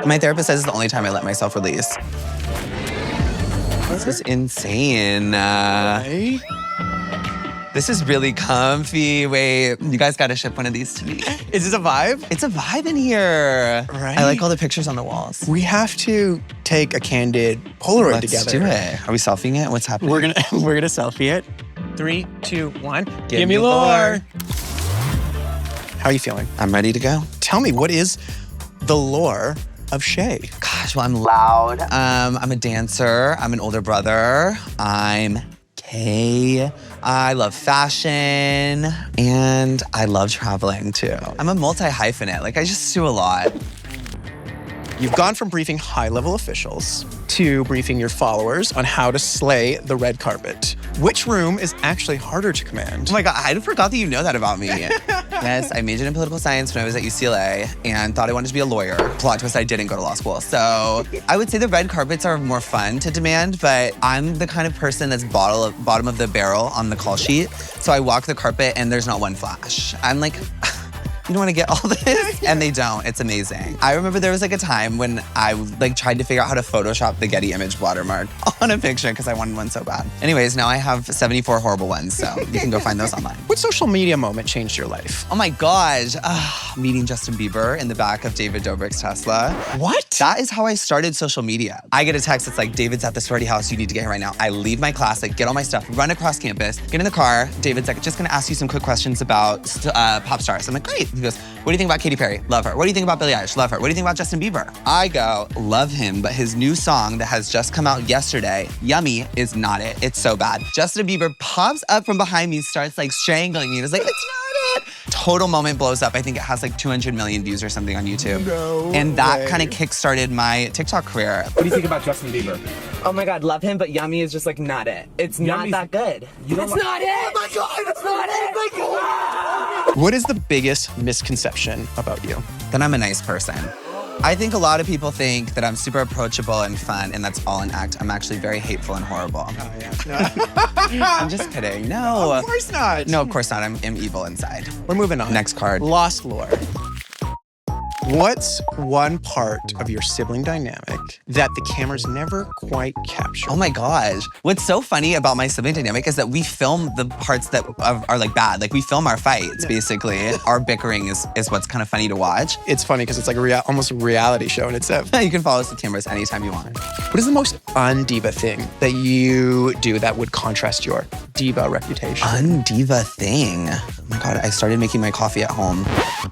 My therapist says it's the only time I let myself release. This is insane. Right? This is really comfy. Wait, you guys gotta ship one of these to me. Is this a vibe? It's a vibe in here. Right. I like all the pictures on the walls. We have to take a candid Polaroid Let's together. do it. Are we selfieing it? What's happening? We're gonna selfie it. 3, 2, 1. Gimme Lore. How are you feeling? I'm ready to go. Tell me, what is the lore of Shea? Gosh, well, I'm loud. I'm a dancer. I'm an older brother. I'm gay. I love fashion. And I love traveling too. I'm a multi-hyphenate. Like, I just do a lot. You've gone from briefing high-level officials to briefing your followers on how to slay the red carpet. Which room is actually harder to command? Oh my God, I forgot that you know that about me. Yes, I majored in political science when I was at UCLA and thought I wanted to be a lawyer. Plot twist, I didn't go to law school. So I would say the red carpets are more fun to demand, but I'm the kind of person that's bottom of the barrel on the call sheet. So I walk the carpet and there's not one flash. I'm like, you don't want to get all this? And they don't. It's amazing. I remember there was like a time when I like tried to figure out how to Photoshop the Getty image watermark on a picture because I wanted one so bad. Anyways, now I have 74 horrible ones, so you can go find those online. What social media moment changed your life? Oh my gosh, meeting Justin Bieber in the back of David Dobrik's Tesla. What? That is how I started social media. I get a text that's like, David's at the sorority house, you need to get here right now. I leave my class, like get all my stuff, run across campus, get in the car. David's like, just gonna ask you some quick questions about pop stars. I'm like, great. He goes, what do you think about Katy Perry? Love her. What do you think about Billie Eilish? Love her. What do you think about Justin Bieber? I go, love him, but his new song that has just come out yesterday, Yummy, is not it. It's so bad. Justin Bieber pops up from behind me, starts like strangling me. And it's like, it's not it. Total moment blows up. I think it has like 200 million views or something on YouTube. No and that way. kind of kickstarted my TikTok career. What do you think about Justin Bieber? Oh my God, love him, but Yummy is just like not it. It's not that good. It's not it! Oh my God, it's not it! Oh my God! What is the biggest misconception about you? Then I'm a nice person. I think a lot of people think that I'm super approachable and fun, and that's all an act. I'm actually very hateful and horrible. Oh, yeah. I'm just kidding. No. Of course not. No, of course not. I'm evil inside. We're moving on. Next card. Lost lore. What's one part of your sibling dynamic that the cameras never quite capture? Oh my gosh. What's so funny about my sibling dynamic is that we film the parts that are like bad. Like we film our fights, basically. Our bickering is what's kind of funny to watch. It's funny because it's like almost a reality show in itself. You can follow us with cameras anytime you want. What is the most un-diva thing that you do that would contrast your diva reputation? Undiva thing. Oh my God, I started making my coffee at home.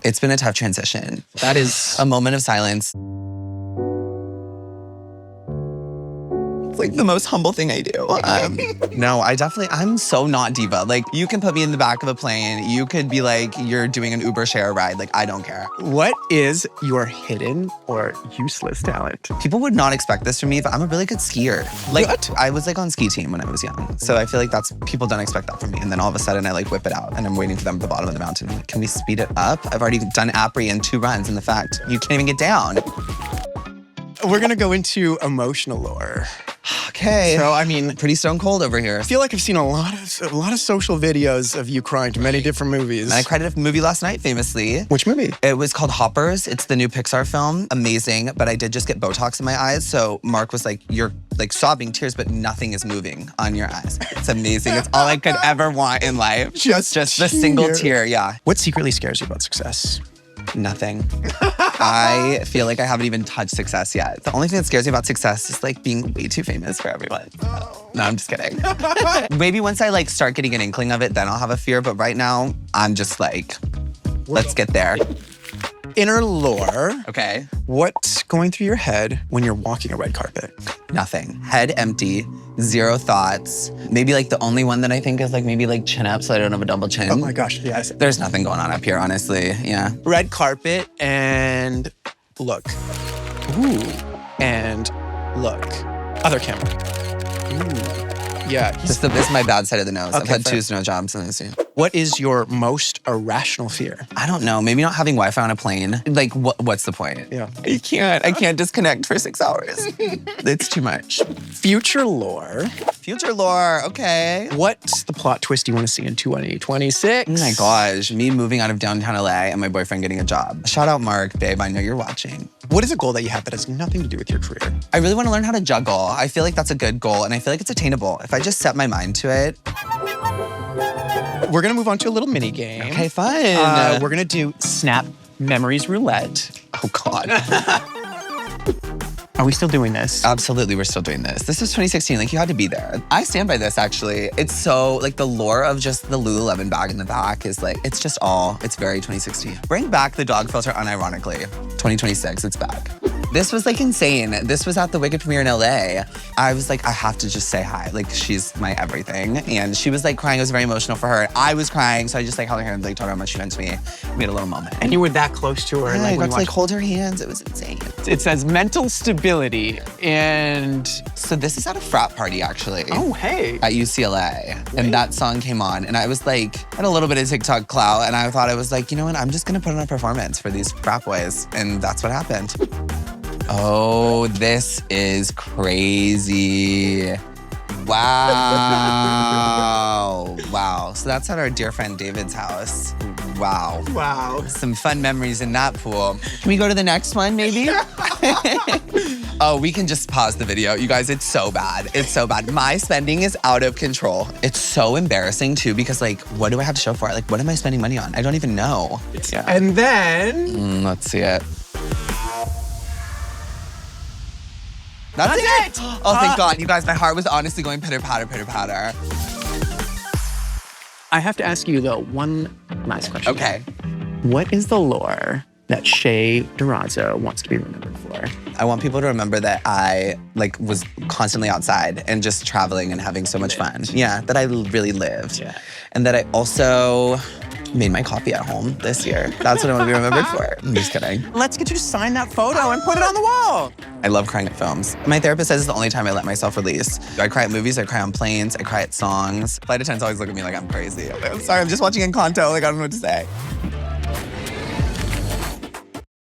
It's been a tough transition. That is A moment of silence. It's like the most humble thing I do. No, I'm so not diva. Like you can put me in the back of a plane. You could be like, you're doing an Uber share ride. Like I don't care. What is your hidden or useless talent? People would not expect this from me, but I'm a really good skier. Like What? I was like on ski team when I was young. So I feel like people don't expect that from me. And then all of a sudden I like whip it out and I'm waiting for them at the bottom of the mountain. I'm like, can we speed it up? I've already done Apri in 2 runs and the fact you can't even get down. We're gonna go into emotional lore. Okay. So, I mean, Pretty stone cold over here. I feel like I've seen a lot of social videos of you crying to many different movies. And I cried at a movie last night, famously. Which movie? It was called Hoppers. It's the new Pixar film. Amazing, but I did just get Botox in my eyes. So Mark was like, you're like sobbing tears, but nothing is moving on your eyes. It's amazing. It's all I could ever want in life. Just the single tear, yeah. What secretly scares you about success? Nothing. I feel like I haven't even touched success yet. The only thing that scares me about success is like being way too famous for everyone. No, I'm just kidding. Maybe once I like start getting an inkling of it, then I'll have a fear. But right now, I'm just like, let's get there. Inner lore. Okay. What's going through your head when you're walking a red carpet? Nothing. Head empty, 0 thoughts. Maybe like the only one that I think is like maybe like chin up so I don't have a double chin. Oh my gosh, yes. There's nothing going on up here, honestly. Yeah. Red carpet and look. Ooh. And look. Other camera. Ooh. Yeah. This is my bad side of the nose. I've Okay, had fair. 2 snow jobs in this year. What is your most irrational fear? I don't know. Maybe not having Wi-Fi on a plane. Like, what's the point? Yeah. I can't disconnect for 6 hours. It's too much. Future lore. Future lore, okay. What's the plot twist you want to see in 2026? Oh my gosh, me moving out of downtown LA and my boyfriend getting a job. Shout out Mark, babe, I know you're watching. What is a goal that you have that has nothing to do with your career? I really want to learn how to juggle. I feel like that's a good goal, and I feel like it's attainable. If I just set my mind to it. We're gonna move on to a little mini game. Okay, fun. We're gonna do Snap Memories Roulette. Oh, God. Are we still doing this? Absolutely, we're still doing this. This was 2016, like you had to be there. I stand by this, actually. It's so, like the lore of just the Lululemon bag in the back is like, it's very 2016. Bring back the dog filter unironically. 2026, it's back. This was like insane. This was at the Wicked premiere in LA. I was like, I have to just say hi. Like, she's my everything. And she was like crying. It was very emotional for her. I was crying, so I just like held her hand, like told her how much she meant to me. We had a little moment. And you were that close to her. Yeah, like, I got to like hold her hands. It was insane. It says mental stability, and so this is at a frat party, actually. Oh, hey. At UCLA. And that song came on, and I was like, had a little bit of TikTok clout, and I thought I was like, you know what? I'm just gonna put on a performance for these frat boys. And that's what happened. Oh, this is crazy. Wow. Wow. So that's at our dear friend David's house. Wow. Wow. Some fun memories in that pool. Can we go to the next one, maybe? Oh, we can just pause the video. You guys, it's so bad. It's so bad. My spending is out of control. It's so embarrassing too, because like, what do I have to show for it? Like, what am I spending money on? I don't even know. Yeah. And then... Let's see it. That's it! Oh, thank God. You guys, my heart was honestly going pitter patter, pitter patter. I have to ask you, though, one last question. Okay. What is the lore that Shea Durazzo wants to be remembered for? I want people to remember that I like was constantly outside and just traveling and having so much fun. Yeah, that I really lived. Yeah. And that I also made my coffee at home this year. That's what I want to be remembered for. I'm just kidding. Let's get you to sign that photo and put it on the wall. I love crying at films. My therapist says it's the only time I let myself release. I cry at movies, I cry on planes, I cry at songs. Flight attendants always look at me like I'm crazy. I'm sorry, I'm just watching Encanto, like I don't know what to say.